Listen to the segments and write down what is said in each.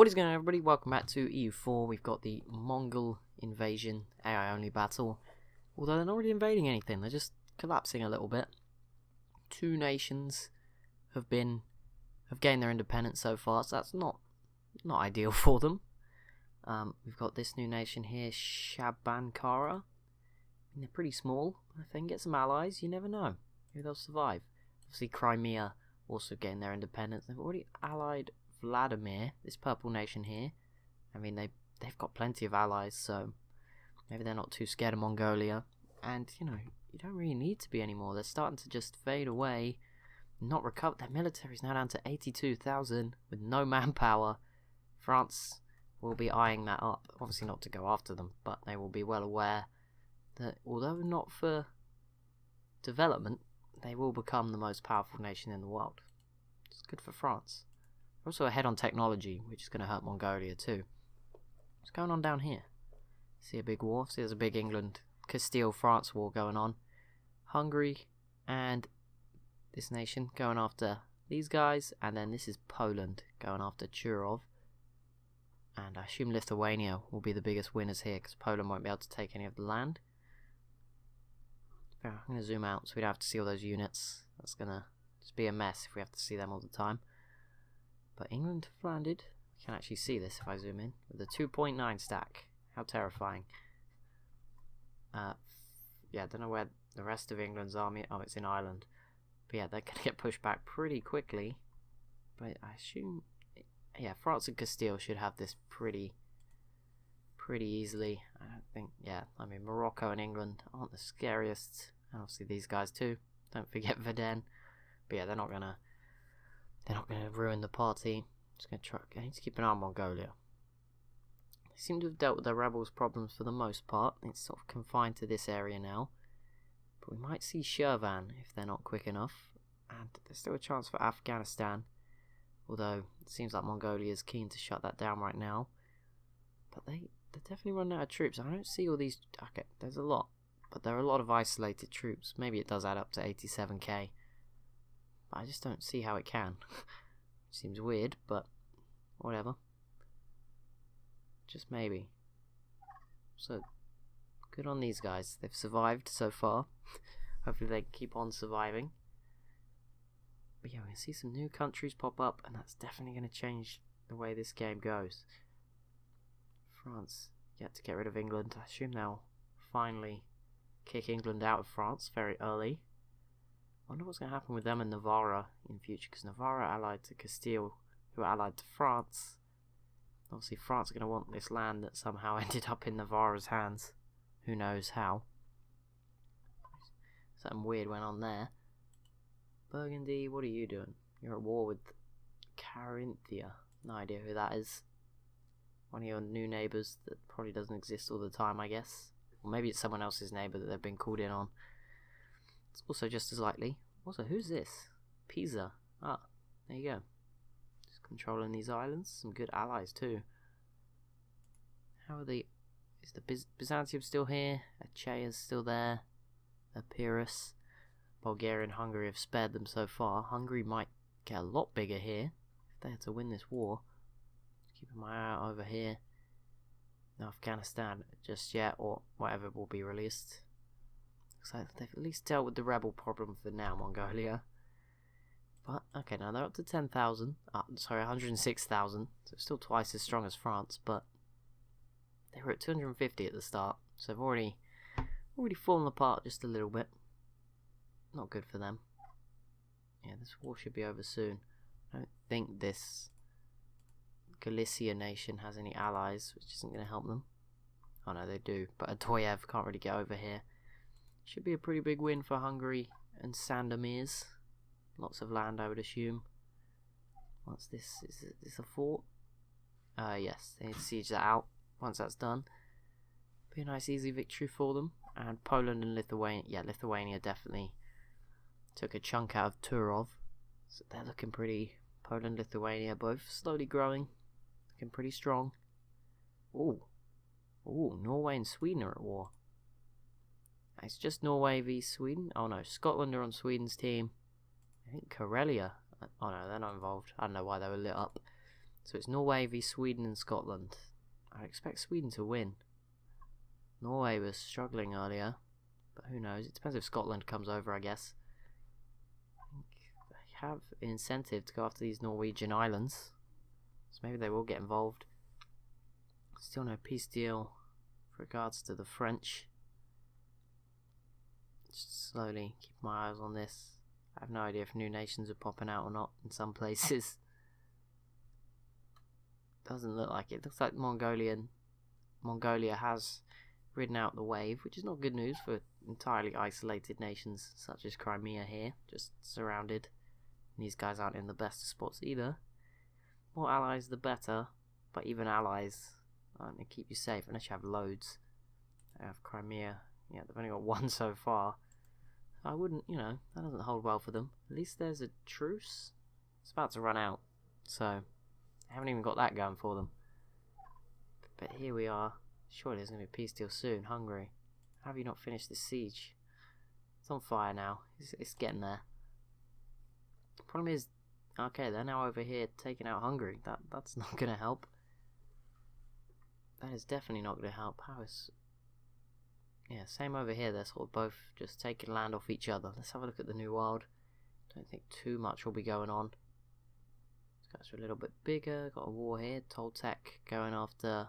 What is going on, everybody? Welcome back to EU4. We've got the Mongol invasion AI only battle. Although they're not really invading anything, they're just collapsing a little bit. Two nations have gained their independence so far, so that's not ideal for them. We've got this new nation here, Shabankara. They're pretty small. If they can get some allies, you never know. Maybe they'll survive. Obviously, Crimea also gained their independence. They've already allied Vladimir, this purple nation here. I mean, they've got plenty of allies, so maybe they're not too scared of Mongolia. And, you know, you don't really need to be anymore. They're starting to just fade away, not recover. Their military is now down to 82,000 with no manpower. France will be eyeing that up. Obviously not to go after them, but they will be well aware that although not for development, they will become the most powerful nation in the world. It's good for France. They're also ahead on technology, which is going to hurt Mongolia too. What's going on down here? See a big war? See, there's a big England-Castile-France war going on. Hungary and this nation going after these guys, and then this is Poland going after Churov. And I assume Lithuania will be the biggest winners here, because Poland won't be able to take any of the land. I'm going to zoom out so we don't have to see all those units. That's going to just be a mess if we have to see them all the time. But England have landed. You can actually see this if I zoom in. With a 2.9 stack. How terrifying. Yeah, I don't know where the rest of England's army... Oh, it's in Ireland. But yeah, they're going to get pushed back pretty quickly. But I assume... Yeah, France and Castile should have this pretty easily. I don't think... Yeah, I mean, Morocco and England aren't the scariest. And obviously these guys too. Don't forget Verden. But yeah, they're not going to ruin the party. Just going to try. I need to keep an eye on Mongolia. They seem to have dealt with their rebels' problems for the most part. It's sort of confined to this area now. But we might see Shirvan if they're not quick enough. And there's still a chance for Afghanistan. Although it seems like Mongolia is keen to shut that down right now. But they're definitely running out of troops. I don't see all these. Okay, there's a lot. But there are a lot of isolated troops. Maybe it does add up to 87k. I just don't see how it can. Seems weird, but whatever. Just maybe. So, good on these guys. They've survived so far. Hopefully they can keep on surviving. But yeah, we can see some new countries pop up, and that's definitely going to change the way this game goes. France, yet to get rid of England. I assume they'll finally kick England out of France very early. I wonder what's going to happen with them and Navarra in future, because Navarra allied to Castile, who are allied to France. Obviously France are going to want this land that somehow ended up in Navarra's hands. Who knows how. Something weird went on there. Burgundy, what are you doing? You're at war with Carinthia. No idea who that is. One of your new neighbours that probably doesn't exist all the time, I guess. Or maybe it's someone else's neighbour that they've been called in on. It's also just as likely. Also, who's this? Pisa. Ah, there you go. Just controlling these islands. Some good allies too. How are the... Is the Byzantium still here? Achaea's still there. Epirus. Bulgaria and Hungary have spared them so far. Hungary might get a lot bigger here if they had to win this war. Keeping my eye out over here. No Afghanistan just yet, or whatever will be released. Looks like they've at least dealt with the rebel problem for now, Mongolia. But, okay, now they're up to 10,000. Sorry, 106,000. So still twice as strong as France, but they were at 250 at the start. So they've already fallen apart just a little bit. Not good for them. Yeah, this war should be over soon. I don't think this Galicia nation has any allies, which isn't going to help them. Oh no, they do. But Atoyev can't really get over here. Should be a pretty big win for Hungary and Sandomierz. Lots of land, I would assume. What's this? Is this a fort? Yes, they need to siege that out once that's done. Be a nice easy victory for them. And Poland and Lithuania, yeah, Lithuania definitely took a chunk out of Turov. So they're looking pretty, Poland, Lithuania, both slowly growing. Looking pretty strong. Ooh, Norway and Sweden are at war. It's just Norway v Sweden. Oh no, Scotland are on Sweden's team. I think Karelia. Oh no, they're not involved. I don't know why they were lit up. So it's Norway v Sweden and Scotland. I expect Sweden to win. Norway was struggling earlier, but who knows? It depends if Scotland comes over, I guess. I think they have an incentive to go after these Norwegian islands, so maybe they will get involved. Still no peace deal with regards to the French. Just slowly keep my eyes on this. I have no idea if new nations are popping out or not in some places. Doesn't look like it. It looks like Mongolia has ridden out the wave, which is not good news for entirely isolated nations such as Crimea here, just surrounded. And these guys aren't in the best of spots either. More allies the better, but even allies aren't going to keep you safe unless you have loads. I have Crimea. Yeah, they've only got one so far. I wouldn't, you know, that doesn't hold well for them. At least there's a truce. It's about to run out, so they haven't even got that going for them. But here we are. Surely there's going to be a peace deal soon. Hungary. How have you not finished this siege? It's on fire now. It's getting there. The problem is, okay, they're now over here taking out Hungary. That's not going to help. That is definitely not going to help. How is... Yeah, same over here. They're sort of both just taking land off each other. Let's have a look at the New World. Don't think too much will be going on. These guys are a little bit bigger. Got a war here. Toltec going after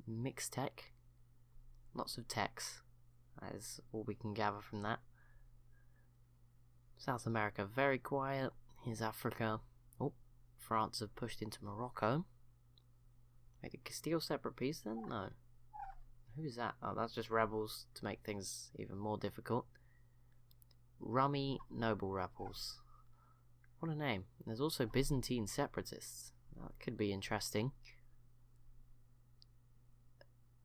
Mixtec. Lots of techs. That is all we can gather from that. South America, very quiet. Here's Africa. Oh, France have pushed into Morocco. Wait, did Castile separate peace then? No. Who's that? Oh, that's just rebels to make things even more difficult. Rummy Noble Rebels. What a name. There's also Byzantine Separatists. That could be interesting.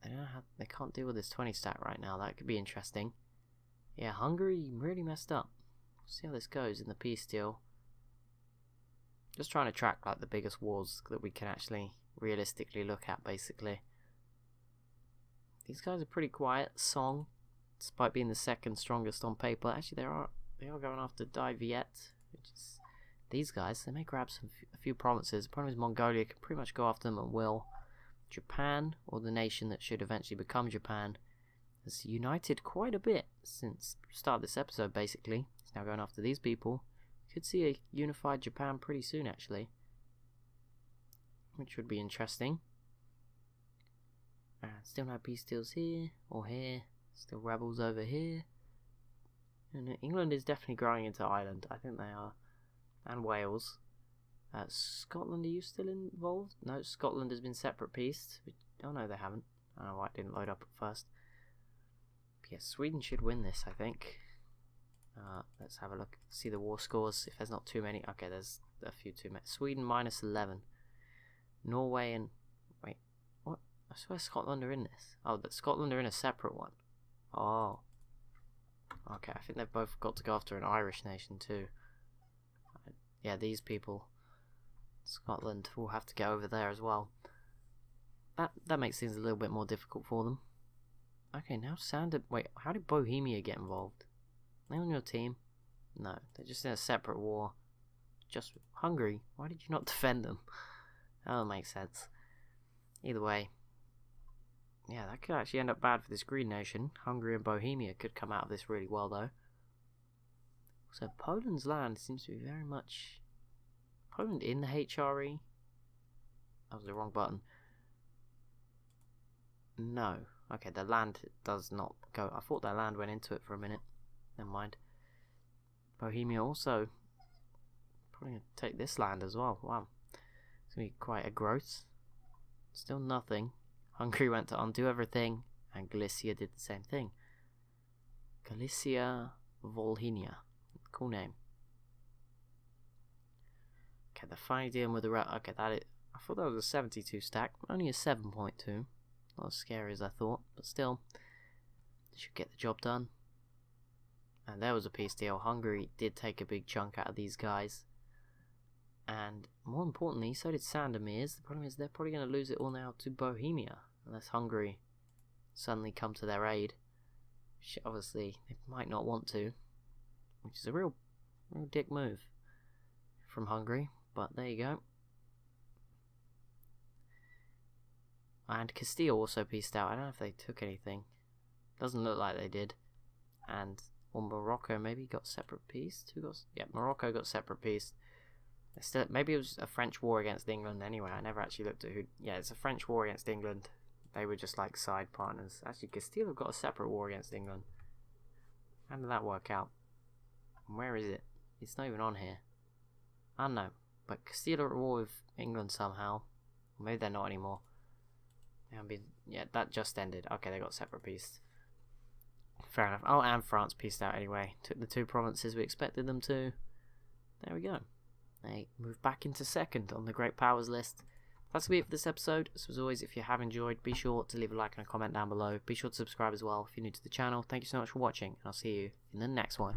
I don't know how they can't deal with this 20 stack right now. That could be interesting. Yeah, Hungary really messed up. We'll see how this goes in the peace deal. Just trying to track like the biggest wars that we can actually realistically look at, basically. These guys are pretty quiet. Song, despite being the second strongest on paper, actually they are going after Dai Viet, which is these guys. They may grab a few provinces. The problem is Mongolia can pretty much go after them and will. Japan, or the nation that should eventually become Japan, has united quite a bit since the start of this episode. Basically, it's now going after these people. Could see a unified Japan pretty soon, actually, which would be interesting. Still no peace deals here or here. Still rebels over here. And England is definitely growing into Ireland. I think they are. And Wales. Scotland, are you still involved? No, Scotland has been separate peaced. Oh no, they haven't. I don't know why it didn't load up at first. But yeah, Sweden should win this, I think. Let's have a look. See the war scores. If there's not too many. Okay, there's a few too many. Sweden minus 11. Norway and... Wait, what? I swear Scotland are in this. Oh, that Scotland are in a separate one. Oh. Okay, I think they've both got to go after an Irish nation too. Yeah, these people, Scotland, will have to go over there as well. That makes things a little bit more difficult for them. Okay, now wait, how did Bohemia get involved? Are they on your team? No, they're just in a separate war. Just Hungary. Why did you not defend them? That makes sense. Either way, yeah, that could actually end up bad for this green nation. Hungary and Bohemia could come out of this really well, though. So Poland's land seems to be very much... Poland in the HRE? That was the wrong button. No. Okay, the land does not go... I thought that land went into it for a minute. Never mind. Bohemia also... Probably going to take this land as well. Wow. It's going to be quite a growth. Still nothing. Hungary went to undo everything, and Galicia did the same thing. Galicia Volhynia. Cool name. Okay, they're finally dealing with the... Okay, I thought that was a 72 stack. Only a 7.2. Not as scary as I thought, but still. They should get the job done. And there was a peace deal. Hungary did take a big chunk out of these guys. And more importantly, so did Sandomier's. The problem is they're probably going to lose it all now to Bohemia. Unless Hungary suddenly come to their aid. Which obviously they might not want to. Which is a real dick move from Hungary. But there you go. And Castile also peaced out. I don't know if they took anything. Doesn't look like they did. And Morocco maybe got separate peace. Yeah, Morocco got separate peace. Still, maybe it was a French war against England anyway. I never actually looked at who. Yeah, it's a French war against England. They were just like side partners. Actually, Castile have got a separate war against England. How did that work out? And where is it? It's not even on here. I don't know. But Castile are at war with England somehow. Maybe they're not anymore. Yeah, that just ended. Okay, they got separate peace. Fair enough. Oh, and France peaced out anyway. Took the 2 provinces we expected them to. There we go. They move back into second on the Great Powers list. That's going to be it for this episode. So as always, if you have enjoyed, be sure to leave a like and a comment down below. Be sure to subscribe as well if you're new to the channel. Thank you so much for watching, and I'll see you in the next one.